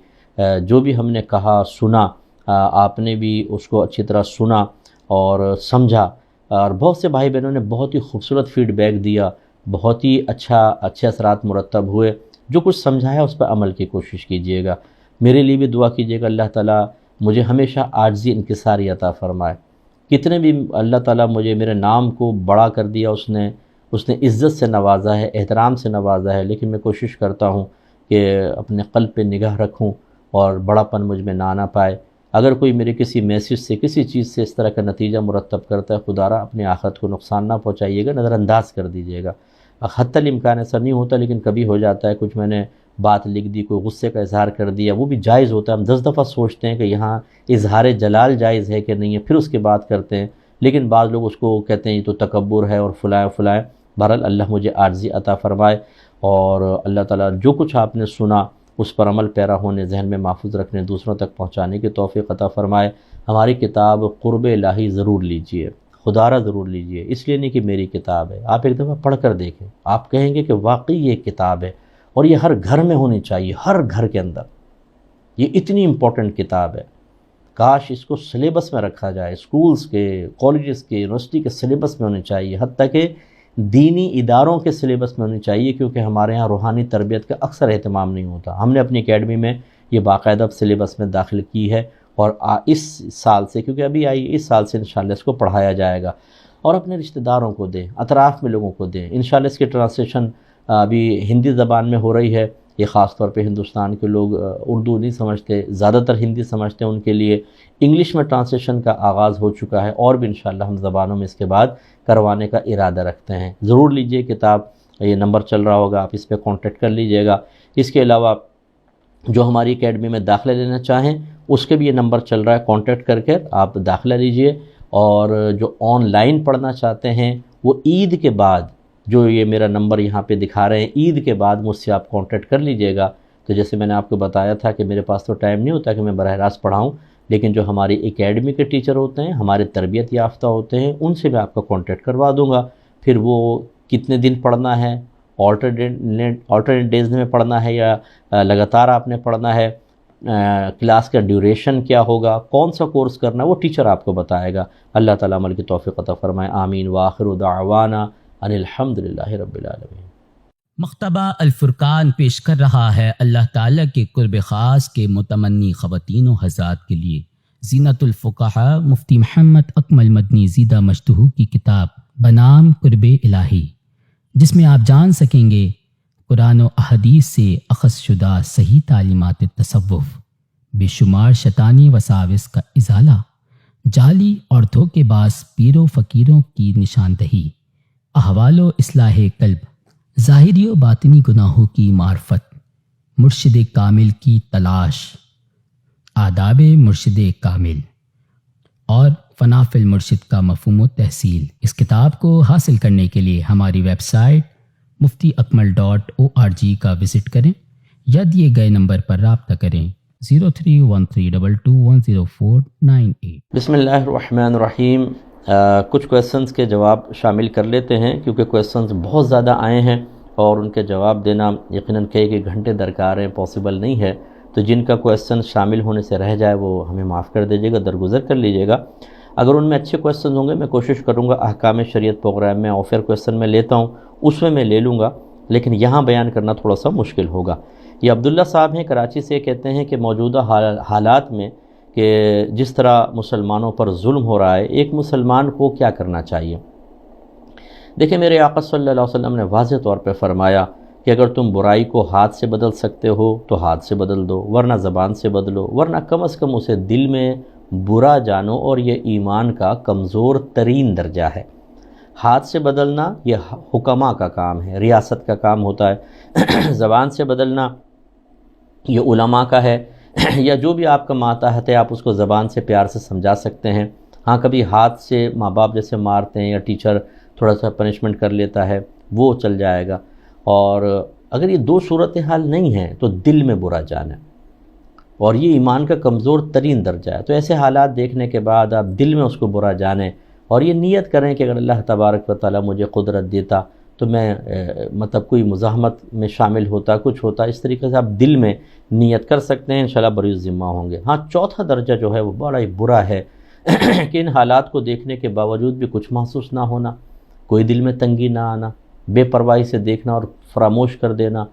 Speaker 1: جو بھی ہم نے کہا سنا، آپ نے بھی اس کو اچھی طرح سنا اور سمجھا، اور بہت سے بھائی بہنوں نے بہت ہی خوبصورت فیڈ بیک دیا، بہت ہی اچھے اثرات مرتب ہوئے۔ جو کچھ سمجھایا اس پر عمل کی کوشش کیجیے گا۔ میرے لیے بھی دعا کیجیے گا اللہ تعالیٰ مجھے ہمیشہ عاجزی انکساری عطا فرمائے۔ کتنے بھی اللہ تعالیٰ مجھے میرے نام کو بڑا کر دیا، اس نے عزت سے نوازا ہے، احترام سے نوازا ہے، لیکن میں کوشش کرتا ہوں کہ اپنے قلب پہ نگاہ رکھوں اور بڑا پن مجھ میں نہ آنا پائے۔ اگر کوئی میرے کسی میسج سے کسی چیز سے اس طرح کا نتیجہ مرتب کرتا ہے، خدا را اپنی آخرت کو نقصان نہ پہنچائیے گا، نظر انداز کر دیجیے گا۔ حتی الامکان ایسا نہیں ہوتا، لیکن کبھی ہو جاتا ہے، کچھ میں نے بات لکھ دی، کوئی غصے کا اظہار کر دیا، وہ بھی جائز ہوتا ہے۔ ہم 10 دفعہ سوچتے ہیں کہ یہاں اظہار جلال جائز ہے کہ نہیں ہے، پھر اس کے بعد کرتے ہیں، لیکن بعض لوگ اس کو کہتے ہیں یہ تو تکبر ہے اور فلائیں فلائیں۔ بہرحال اللہ مجھے عاجزی عطا فرمائے، اور اللہ تعالیٰ جو کچھ آپ نے سنا اس پر عمل پیرا ہونے، ذہن میں محفوظ رکھنے، دوسروں تک پہنچانے کی توفیق عطا فرمائے۔ ہماری کتاب قرب الہی ضرور لیجئے، خدارہ ضرور لیجئے، اس لیے نہیں کہ میری کتاب ہے، آپ ایک دفعہ پڑھ کر دیکھیں، آپ کہیں گے کہ واقعی یہ کتاب ہے، اور یہ ہر گھر میں ہونی چاہیے، ہر گھر کے اندر۔ یہ اتنی امپورٹنٹ کتاب ہے، کاش اس کو سلیبس میں رکھا جائے، اسکولز کے، کالجز کے، یونیورسٹی کے سلیبس میں ہونی چاہیے، حتیٰ کہ دینی اداروں کے سلیبس میں ہونی چاہیے، کیونکہ ہمارے ہاں روحانی تربیت کا اکثر اہتمام نہیں ہوتا۔ ہم نے اپنی اکیڈمی میں یہ باقاعدہ سلیبس میں داخل کی ہے، اور اس سال سے، کیونکہ ابھی اس سال سے انشاءاللہ اس کو پڑھایا جائے گا، اور اپنے رشتہ داروں کو دیں، اطراف میں لوگوں کو دیں۔ انشاءاللہ اس کی ٹرانسلیشن ابھی ہندی زبان میں ہو رہی ہے۔ یہ خاص طور پہ ہندوستان کے لوگ اردو نہیں سمجھتے، زیادہ تر ہندی سمجھتے ہیں، ان کے لیے انگلش میں ٹرانسلیشن کا آغاز ہو چکا ہے، اور بھی انشاءاللہ ہم زبانوں میں اس کے بعد کروانے کا ارادہ رکھتے ہیں۔ ضرور لیجئے کتاب، یہ نمبر چل رہا ہوگا، آپ اس پہ کانٹیکٹ کر لیجئے گا۔ اس کے علاوہ جو ہماری اکیڈمی میں داخلہ لینا چاہیں اس کے بھی یہ نمبر چل رہا ہے، کانٹیکٹ کر کے آپ داخلہ لیجئے۔ اور جو آن لائن پڑھنا چاہتے ہیں وہ عید کے بعد، جو یہ میرا نمبر یہاں پہ دکھا رہے ہیں، عید کے بعد مجھ سے آپ کانٹیکٹ کر لیجئے گا۔ تو جیسے میں نے آپ کو بتایا تھا کہ میرے پاس تو ٹائم نہیں ہوتا کہ میں براہ راست پڑھاؤں، لیکن جو ہماری اکیڈمی کے ٹیچر ہوتے ہیں، ہمارے تربیت یافتہ ہوتے ہیں، ان سے میں آپ کا کانٹیکٹ کروا دوں گا۔ پھر وہ کتنے دن پڑھنا ہے، آلٹرنیٹ ڈیز میں پڑھنا ہے یا لگاتار آپ نے پڑھنا ہے، کلاس کا ڈیوریشن کیا ہوگا، کون سا کورس کرنا ہے، وہ ٹیچر آپ کو بتائے گا۔ اللہ تعالیٰ عمل کی توفیق عطا فرمائے، آمین۔ وآخر دعوانا ان الحمدللہ رب العالمین۔
Speaker 2: مکتبہ الفرقان پیش کر رہا ہے اللہ تعالیٰ کے قرب خاص کے متمنی خواتین و حضرات کے لیے زینت الفقہاء مفتی محمد اکمل مدنی زیدہ مجدہ کی کتاب بنام قرب الہی، جس میں آپ جان سکیں گے قرآن و احادیث سے اخذ شدہ صحیح تعلیمات تصوف، بے شمار شیطانی وساوس کا ازالہ، جعلی اور دھوکے باز پیر و فقیروں کی نشاندہی، احوال و اصلاح قلب، ظاہری و باطنی گناہوں کی معرفت، مرشد کامل کی تلاش، آداب مرشد کامل، اور فنا فی المرشد کا مفہوم و تحصیل۔ اس کتاب کو حاصل کرنے کے لیے ہماری ویب سائٹ muftiakmal.org کا وزٹ کریں یا دیے گئے نمبر پر رابطہ کریں 0313221048۔
Speaker 1: بسم اللہ الرحمن الرحیم۔ کچھ کویسچنز کے جواب شامل کر لیتے ہیں، کیونکہ کویسچنز بہت زیادہ آئے ہیں اور ان کے جواب دینا یقیناً کئی گھنٹے درکار ہیں، پاسبل نہیں ہے۔ تو جن کا کویسچن شامل ہونے سے رہ جائے وہ ہمیں معاف کر دیجیے گا، درگزر کر لیجیے گا۔ اگر ان میں اچھے کویسچن ہوں گے میں کوشش کروں گا احکام شریعت پروگرام میں آفر کویسچن میں لیتا ہوں، اس میں لے لوں گا، لیکن یہاں بیان کرنا تھوڑا سا مشکل ہوگا۔ یہ عبداللہ صاحب ہیں کراچی سے، کہتے ہیں کہ موجودہ حالات میں کہ جس طرح مسلمانوں پر ظلم ہو رہا ہے، ایک مسلمان کو کیا کرنا چاہیے؟ دیکھیں، میرے آقا صلی اللہ علیہ وسلم نے واضح طور پہ فرمایا کہ اگر تم برائی کو ہاتھ سے بدل سکتے ہو تو ہاتھ سے بدل دو، ورنہ زبان سے بدلو، ورنہ کم از کم اسے دل میں برا جانو، اور یہ ایمان کا کمزور ترین درجہ ہے۔ ہاتھ سے بدلنا یہ حکماء کا کام ہے، ریاست کا کام ہوتا ہے۔ زبان سے بدلنا یہ علماء کا ہے، یا جو بھی آپ کا ماتحت ہے آپ اس کو زبان سے پیار سے سمجھا سکتے ہیں۔ ہاں، کبھی ہاتھ سے ماں باپ جیسے مارتے ہیں یا ٹیچر تھوڑا سا پنشمنٹ کر لیتا ہے، وہ چل جائے گا۔ اور اگر یہ دو صورتحال نہیں ہیں تو دل میں برا جانا، اور یہ ایمان کا کمزور ترین درجہ ہے۔ تو ایسے حالات دیکھنے کے بعد آپ دل میں اس کو برا جانیں، اور یہ نیت کریں کہ اگر اللہ تبارک و تعالیٰ مجھے قدرت دیتا تو میں مطلب کوئی مزاحمت میں شامل ہوتا، کچھ ہوتا، اس طریقے سے آپ دل میں نیت کر سکتے ہیں، انشاءاللہ بری ذمہ ہوں گے۔ ہاں، چوتھا درجہ جو ہے وہ بڑا ہی برا ہے کہ ان حالات کو دیکھنے کے باوجود بھی کچھ محسوس نہ ہونا، کوئی دل میں تنگی نہ آنا، بے پرواہی سے دیکھنا اور فراموش کر دینا۔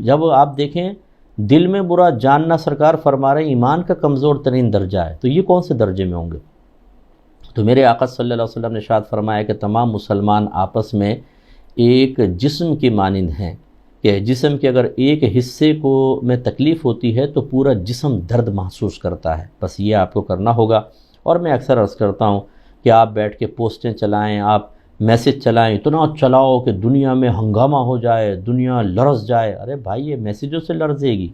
Speaker 1: جب آپ دیکھیں دل میں برا جاننا، سرکار فرما رہے ہیں ایمان کا کمزور ترین درجہ ہے، تو یہ کون سے درجے میں ہوں گے؟ تو میرے آقا صلی اللہ علیہ وسلم نے ارشاد فرمایا کہ تمام مسلمان آپس میں ایک جسم کی مانند ہیں، کہ جسم کے اگر ایک حصے کو میں تکلیف ہوتی ہے تو پورا جسم درد محسوس کرتا ہے۔ بس یہ آپ کو کرنا ہوگا۔ اور میں اکثر عرض کرتا ہوں کہ آپ بیٹھ کے پوسٹیں چلائیں، آپ میسج چلائیں، اتنا چلاؤ کہ دنیا میں ہنگامہ ہو جائے، دنیا لرز جائے۔ ارے بھائی، یہ میسیجوں سے لرزے گی؟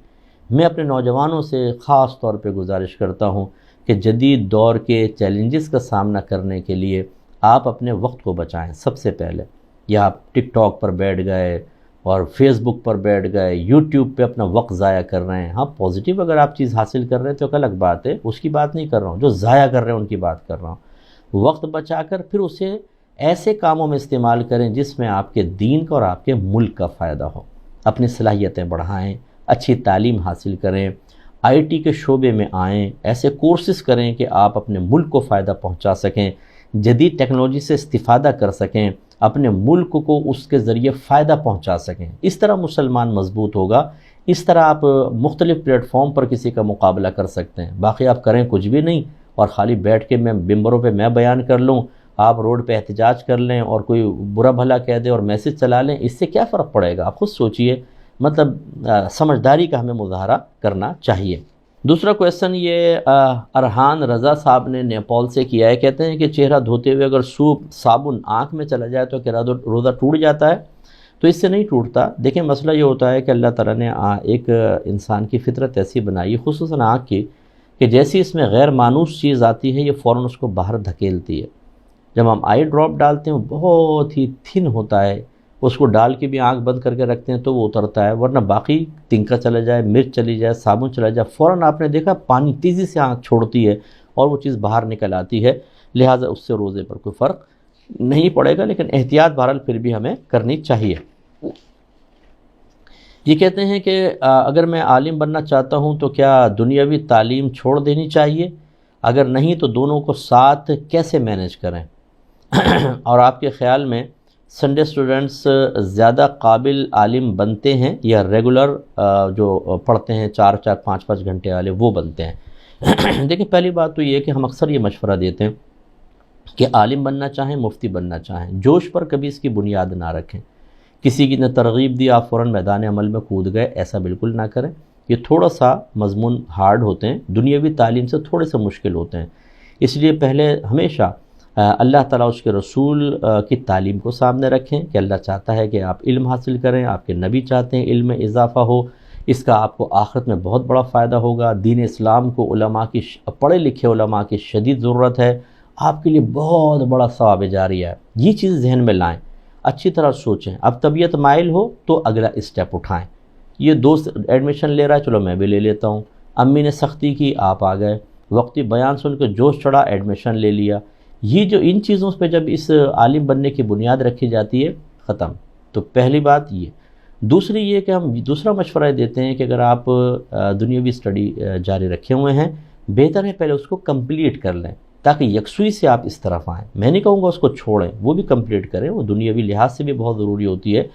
Speaker 1: میں اپنے نوجوانوں سے خاص طور پہ گزارش کرتا ہوں کہ جدید دور کے چیلنجز کا سامنا کرنے کے لیے آپ اپنے وقت کو بچائیں سب سے پہلے۔ یا آپ ٹک ٹاک پر بیٹھ گئے اور فیس بک پر بیٹھ گئے، یوٹیوب پہ اپنا وقت ضائع کر رہے ہیں۔ ہاں، پازیٹیو اگر آپ چیز حاصل کر رہے ہیں تو ایک الگ بات ہے، اس کی بات نہیں کر رہا ہوں، جو ضائع کر رہے ہیں ان کی بات کر رہا ہوں۔ وقت بچا کر پھر اسے ایسے کاموں میں استعمال کریں جس میں آپ کے دین کا اور آپ کے ملک کا فائدہ ہو۔ اپنی صلاحیتیں بڑھائیں، اچھی تعلیم حاصل کریں، IT کے شعبے میں آئیں، ایسے کورسز کریں کہ آپ اپنے ملک کو فائدہ پہنچا سکیں، جدید ٹیکنالوجی سے استفادہ کر سکیں، اپنے ملک کو اس کے ذریعے فائدہ پہنچا سکیں۔ اس طرح مسلمان مضبوط ہوگا، اس طرح آپ مختلف پلیٹ فارم پر کسی کا مقابلہ کر سکتے ہیں۔ باقی آپ کریں کچھ بھی نہیں اور خالی بیٹھ کے میں ممبروں پہ میں بیان کر لوں، آپ روڈ پہ احتجاج کر لیں اور کوئی برا بھلا کہہ دے اور میسج چلا لیں، اس سے کیا فرق پڑے گا؟ آپ خود سوچئے۔ مطلب سمجھداری کا ہمیں مظاہرہ کرنا چاہیے۔ دوسرا کویسچن یہ ارحان رضا صاحب نے نیپال سے کیا ہے، کہتے ہیں کہ چہرہ دھوتے ہوئے اگر سوپ صابن آنکھ میں چلا جائے تو کیا روزہ ٹوٹ جاتا ہے؟ تو اس سے نہیں ٹوٹتا۔ دیکھیں مسئلہ یہ ہوتا ہے کہ اللہ تعالیٰ نے ایک انسان کی فطرت ایسی بنائی، خصوصاً آنکھ کی، کہ جیسی اس میں غیر مانوس چیز آتی ہے یہ فوراً اس کو باہر دھکیلتی ہے۔ جب ہم آئی ڈراپ ڈالتے ہیں بہت ہی تھن ہوتا ہے، اس کو ڈال کے بھی آنکھ بند کر کے رکھتے ہیں تو وہ اترتا ہے، ورنہ باقی تنکا چلا جائے، مرچ چلی جائے، صابن چلا جائے، فوراً آپ نے دیکھا پانی تیزی سے آنکھ چھوڑتی ہے اور وہ چیز باہر نکل آتی ہے۔ لہٰذا اس سے روزے پر کوئی فرق نہیں پڑے گا، لیکن احتیاط بہرحال پھر بھی ہمیں کرنی چاہیے۔ یہ کہتے ہیں کہ اگر میں عالم بننا چاہتا ہوں تو کیا دنیاوی تعلیم چھوڑ دینی چاہیے؟ اگر نہیں تو دونوں کو ساتھ کیسے مینیج کریں؟ اور آپ کے خیال میں سنڈے اسٹوڈنٹس زیادہ قابل عالم بنتے ہیں یا ریگولر جو پڑھتے ہیں 4 5 گھنٹے والے وہ بنتے ہیں؟ دیکھیں پہلی بات تو یہ ہے کہ ہم اکثر یہ مشورہ دیتے ہیں کہ عالم بننا چاہیں، مفتی بننا چاہیں، جوش پر کبھی اس کی بنیاد نہ رکھیں۔ کسی کی نے ترغیب دی آپ فوراً میدان عمل میں کود گئے، ایسا بالکل نہ کریں۔ یہ تھوڑا سا مضمون ہارڈ ہوتے ہیں، دنیاوی تعلیم سے تھوڑے سے مشکل ہوتے ہیں، اس لیے پہلے ہمیشہ اللہ تعالیٰ اس کے رسول کی تعلیم کو سامنے رکھیں کہ اللہ چاہتا ہے کہ آپ علم حاصل کریں، آپ کے نبی چاہتے ہیں علم میں اضافہ ہو، اس کا آپ کو آخرت میں بہت بڑا فائدہ ہوگا۔ دین اسلام کو علماء کی پڑھے لکھے علماء کی شدید ضرورت ہے، آپ کے لیے بہت بڑا ثواب جاریہ ہے۔ یہ چیز ذہن میں لائیں، اچھی طرح سوچیں۔ اب طبیعت مائل ہو تو اگلا اسٹیپ اٹھائیں۔ یہ دوست ایڈمیشن لے رہا ہے، چلو میں بھی لے لیتا ہوں۔ امی نے سختی کی، آپ آ گئے، وقتی بیان سن کے جوش چڑھا، ایڈمیشن لے لیا۔ یہ جو ان چیزوں پہ جب اس عالم بننے کی بنیاد رکھی جاتی ہے ختم۔ تو پہلی بات یہ۔ دوسری یہ کہ ہم دوسرا مشورہ دیتے ہیں کہ اگر آپ دنیاوی اسٹڈی جاری رکھے ہوئے ہیں، بہتر ہے پہلے اس کو کمپلیٹ کر لیں تاکہ یکسوئی سے آپ اس طرف آئیں۔ میں نہیں کہوں گا اس کو چھوڑیں، وہ بھی کمپلیٹ کریں، وہ دنیاوی لحاظ سے بھی بہت ضروری ہوتی ہے۔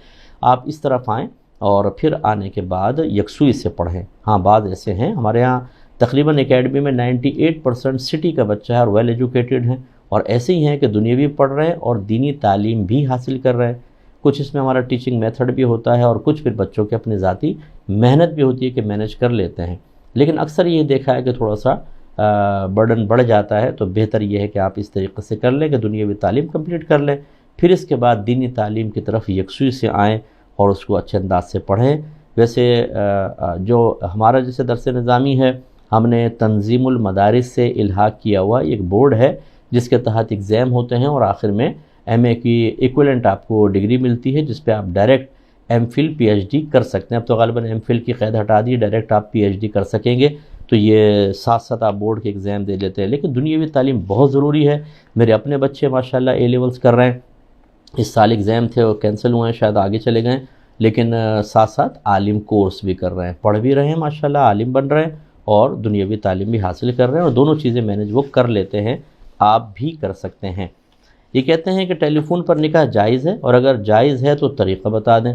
Speaker 1: آپ اس طرف آئیں اور پھر آنے کے بعد یکسوئی سے پڑھیں۔ ہاں بعض ایسے ہیں ہمارے ہاں تقریباً اکیڈمی میں 98% سٹی کا بچہ ہے اور ویل ایجوکیٹڈ ہیں، اور ایسے ہی ہیں کہ دنیاوی پڑھ رہے ہیں اور دینی تعلیم بھی حاصل کر رہے ہیں۔ کچھ اس میں ہمارا ٹیچنگ میتھڈ بھی ہوتا ہے اور کچھ پھر بچوں کے اپنی ذاتی محنت بھی ہوتی ہے کہ مینیج کر لیتے ہیں، لیکن اکثر یہ دیکھا ہے کہ تھوڑا سا برڈن بڑھ جاتا ہے، تو بہتر یہ ہے کہ آپ اس طریقے سے کر لیں کہ دنیاوی تعلیم کمپلیٹ کر لیں، پھر اس کے بعد دینی تعلیم کی طرف یکسوئی سے آئیں اور اس کو اچھے انداز سے پڑھیں۔ ویسے جو ہمارا جیسے درس نظامی ہے، ہم نے تنظیم المدارس سے الحاق کیا ہوا ایک بورڈ ہے جس کے تحت ایگزام ہوتے ہیں اور آخر میں MA کی ایکولنٹ آپ کو ڈگری ملتی ہے، جس پہ آپ ڈائریکٹ MPhil PhD کر سکتے ہیں۔ اب تو غالباً MPhil کی قید ہٹا دی، ڈائریکٹ آپ PhD کر سکیں گے، تو یہ ساتھ آپ بورڈ کے ایگزام دے لیتے ہیں۔ لیکن دنیاوی تعلیم بہت ضروری ہے۔ میرے اپنے بچے ماشاءاللہ A لیولز کر رہے ہیں، اس سال ایگزام تھے وہ کینسل ہوئے ہیں، شاید آگے چلے گئے، لیکن ساتھ عالم کورس بھی کر رہے ہیں، پڑھ بھی رہے ہیں ماشاءاللہ، عالم بن رہے ہیں اور دنیاوی تعلیم بھی حاصل کر رہے ہیں، اور دونوں چیزیں مینیج وہ کر لیتے ہیں، آپ بھی کر سکتے ہیں۔ یہ کہتے ہیں کہ ٹیلی فون پر نکاح جائز ہے، اور اگر جائز ہے تو طریقہ بتا دیں۔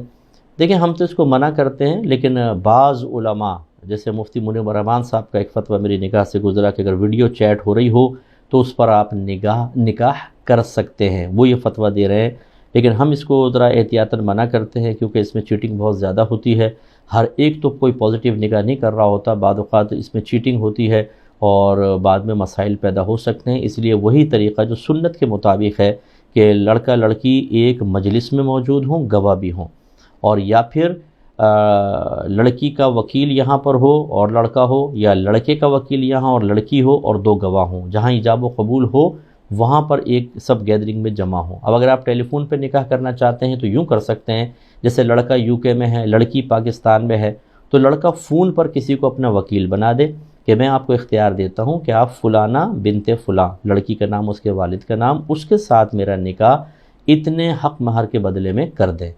Speaker 1: دیکھیں ہم تو اس کو منع کرتے ہیں، لیکن بعض علماء جیسے مفتی منیر الرحمان صاحب کا ایک فتویٰ میری نگاہ سے گزرا کہ اگر ویڈیو چیٹ ہو رہی ہو تو اس پر آپ نکاح کر سکتے ہیں، وہ یہ فتویٰ دے رہے ہیں، لیکن ہم اس کو ذرا احتیاطاً منع کرتے ہیں کیونکہ اس میں چیٹنگ بہت زیادہ ہوتی ہے۔ ہر ایک تو کوئی پازیٹیو نکاح نہیں کر رہا ہوتا، بعض اوقات اس میں چیٹنگ ہوتی ہے اور بعد میں مسائل پیدا ہو سکتے ہیں۔ اس لیے وہی طریقہ جو سنت کے مطابق ہے کہ لڑکا لڑکی ایک مجلس میں موجود ہوں، گواہ بھی ہوں، اور یا پھر لڑکی کا وکیل یہاں پر ہو اور لڑکا ہو، یا لڑکے کا وکیل یہاں اور لڑکی ہو اور 2 گواہ ہوں، جہاں ایجاب و قبول ہو وہاں پر ایک سب گیدرنگ میں جمع ہوں۔ اب اگر آپ ٹیلی فون پہ نکاح کرنا چاہتے ہیں تو یوں کر سکتے ہیں، جیسے لڑکا UK میں ہے، لڑکی پاکستان میں ہے، تو لڑکا فون پر کسی کو اپنا وکیل بنا دے کہ میں آپ کو اختیار دیتا ہوں کہ آپ فلانا بنت فلاں، لڑکی کا نام اس کے والد کا نام، اس کے ساتھ میرا نکاح اتنے حق مہر کے بدلے میں کر دیں۔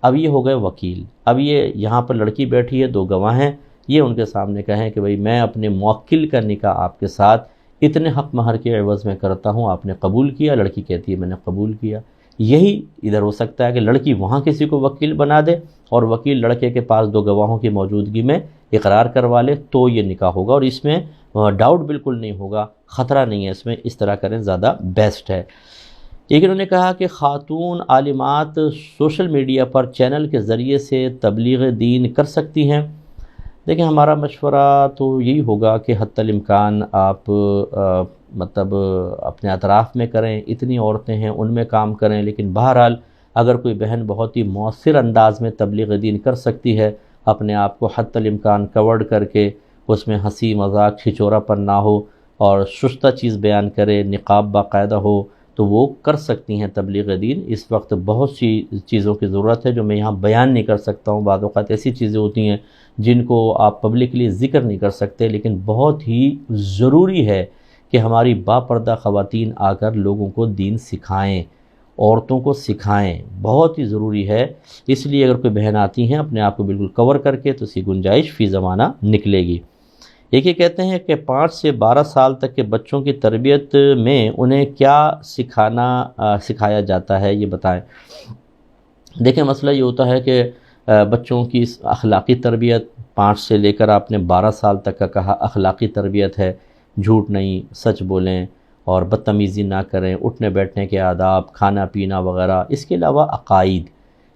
Speaker 1: اب یہ ہو گئے وکیل، اب یہ یہاں پر لڑکی بیٹھی ہے، 2 گواہ ہیں، یہ ان کے سامنے کہیں کہ بھئی میں اپنے موکل کا نکاح آپ کے ساتھ اتنے حق مہر کے عوض میں کرتا ہوں، آپ نے قبول کیا؟ لڑکی کہتی ہے میں نے قبول کیا۔ یہی ادھر ہو سکتا ہے کہ لڑکی وہاں کسی کو وکیل بنا دے اور وکیل لڑکے کے پاس 2 گواہوں کی موجودگی میں اقرار کروا لے، تو یہ نکاح ہوگا، اور اس میں ڈاؤٹ بالکل نہیں ہوگا، خطرہ نہیں ہے اس میں، اس طرح کریں زیادہ بیسٹ ہے۔ ایک انہوں نے کہا کہ خاتون عالمات سوشل میڈیا پر چینل کے ذریعے سے تبلیغ دین کر سکتی ہیں؟ دیکھیں ہمارا مشورہ تو یہی ہوگا کہ حتی الامکان آپ مطلب اپنے اطراف میں کریں، اتنی عورتیں ہیں ان میں کام کریں، لیکن بہرحال اگر کوئی بہن بہت ہی مؤثر انداز میں تبلیغ دین کر سکتی ہے، اپنے آپ کو حتی الامکان کورڈ کر کے اس میں ہنسی مذاق چھچورا پن نہ ہو اور شستہ چیز بیان کرے، نقاب باقاعدہ ہو، تو وہ کر سکتی ہیں تبلیغ دین۔ اس وقت بہت سی چیزوں کی ضرورت ہے جو میں یہاں بیان نہیں کر سکتا ہوں، بعض اوقات ایسی چیزیں ہوتی ہیں جن کو آپ پبلکلی ذکر نہیں کر سکتے، لیکن بہت ہی ضروری ہے کہ ہماری باپردہ خواتین آ کر لوگوں کو دین سکھائیں، عورتوں کو سکھائیں، بہت ہی ضروری ہے۔ اس لیے اگر کوئی بہن آتی ہیں اپنے آپ کو بالکل کور کر کے تو اس کی گنجائش فی زمانہ نکلے گی۔ ایک یہ کہتے ہیں کہ 5 سے 12 سال تک کے بچوں کی تربیت میں انہیں کیا سکھایا جاتا ہے، یہ بتائیں۔ دیکھیں مسئلہ یہ ہوتا ہے کہ بچوں کی اخلاقی تربیت 5 سے لے کر آپ نے 12 سال تک کا کہا، اخلاقی تربیت ہے، جھوٹ نہیں، سچ بولیں اور بدتمیزی نہ کریں، اٹھنے بیٹھنے کے آداب، کھانا پینا وغیرہ۔ اس کے علاوہ عقائد،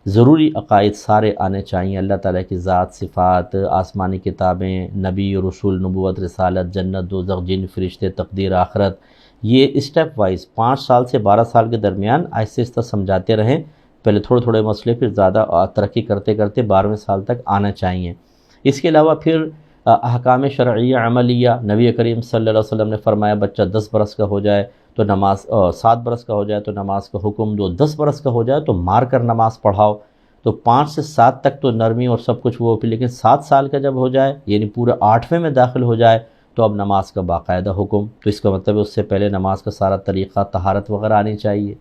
Speaker 1: ضروری عقائد سارے آنے چاہیے، اللہ تعالیٰ کی ذات، صفات، آسمانی کتابیں، نبی، رسول، نبوت، رسالت، جنت، دوزخ، جن، فرشتے، تقدیر، آخرت۔ یہ اسٹیپ وائز 5 سال سے 12 سال کے درمیان آہستہ آہستہ سمجھاتے رہیں، پہلے تھوڑے تھوڑے مسئلے، پھر زیادہ ترقی کرتے کرتے 12ویں سال تک آنا چاہیے۔ اس کے علاوہ پھر احکام شرعیہ عملیہ، نبی کریم صلی اللہ علیہ وسلم نے فرمایا بچہ 10 برس کا ہو جائے تو نماز، 7 برس کا ہو جائے تو نماز کا حکم دو، 10 برس کا ہو جائے تو مار کر نماز پڑھاؤ۔ تو 5 سے 7 تک تو نرمی اور سب کچھ وہ، لیکن 7 سال کا جب ہو جائے یعنی پورے 8ویں میں داخل ہو جائے تو اب نماز کا باقاعدہ حکم، تو اس کا مطلب اس سے پہلے نماز کا سارا طریقہ، طہارت وغیرہ آنی چاہیے۔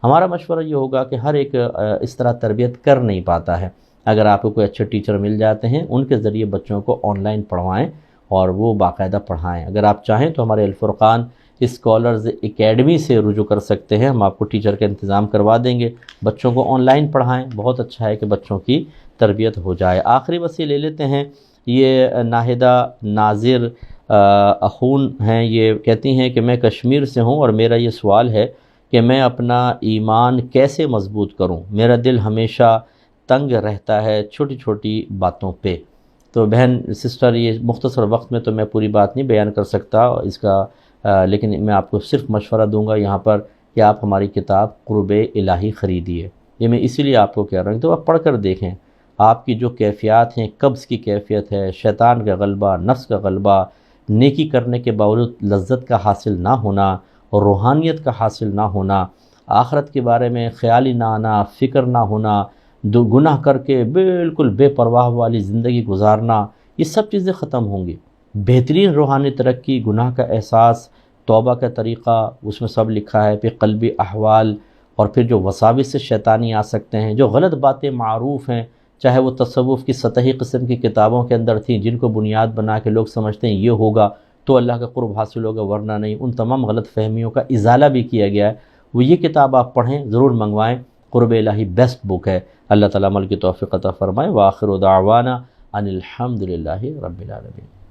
Speaker 1: ہمارا مشورہ یہ ہوگا کہ ہر ایک اس طرح تربیت کر نہیں پاتا ہے، اگر آپ کو کوئی اچھے ٹیچر مل جاتے ہیں ان کے ذریعے بچوں کو آن لائن پڑھوائیں اور وہ باقاعدہ پڑھائیں۔ اگر آپ چاہیں تو ہمارے الفرقان اسکالرز اکیڈمی سے رجوع کر سکتے ہیں، ہم آپ کو ٹیچر کا انتظام کروا دیں گے، بچوں کو آن لائن پڑھائیں، بہت اچھا ہے کہ بچوں کی تربیت ہو جائے۔ آخری بس یہ لے لیتے ہیں، یہ ناہدہ ناظر اخون ہیں، یہ کہتی ہیں کہ میں کشمیر سے ہوں اور میرا یہ سوال ہے کہ میں اپنا ایمان کیسے مضبوط کروں، میرا دل ہمیشہ تنگ رہتا ہے چھوٹی چھوٹی باتوں پہ۔ تو بہن سسٹر، یہ مختصر وقت میں تو میں پوری بات نہیں بیان کر سکتا اس کا، لیکن میں آپ کو صرف مشورہ دوں گا یہاں پر کہ آپ ہماری کتاب قرب الہی خریدیے۔ یہ میں اسی لیے آپ کو کہہ رہا ہوں، تو آپ پڑھ کر دیکھیں آپ کی جو کیفیات ہیں، قبض کی کیفیت ہے، شیطان کا غلبہ، نفس کا غلبہ، نیکی کرنے کے باوجود لذت کا حاصل نہ ہونا اور روحانیت کا حاصل نہ ہونا، آخرت کے بارے میں خیال ہی نہ آنا، فکر نہ ہونا، گناہ کر کے بالکل بے پرواہ والی زندگی گزارنا، یہ سب چیزیں ختم ہوں گی۔ بہترین روحانی ترقی، گناہ کا احساس، توبہ کا طریقہ، اس میں سب لکھا ہے، پھر قلبی احوال، اور پھر جو وساوس سے شیطانی آ سکتے ہیں، جو غلط باتیں معروف ہیں، چاہے وہ تصوف کی سطحی قسم کی کتابوں کے اندر تھیں جن کو بنیاد بنا کے لوگ سمجھتے ہیں یہ ہوگا تو اللہ کا قرب حاصل ہوگا ورنہ نہیں، ان تمام غلط فہمیوں کا ازالہ بھی کیا گیا ہے۔ وہ یہ کتاب آپ پڑھیں، ضرور منگوائیں، قرب الہی بیسٹ بک ہے۔ اللہ تعالیٰ عمل کی توفیق عطا فرمائے۔ وآخر دعوانا ان الحمد للہ رب العالمین۔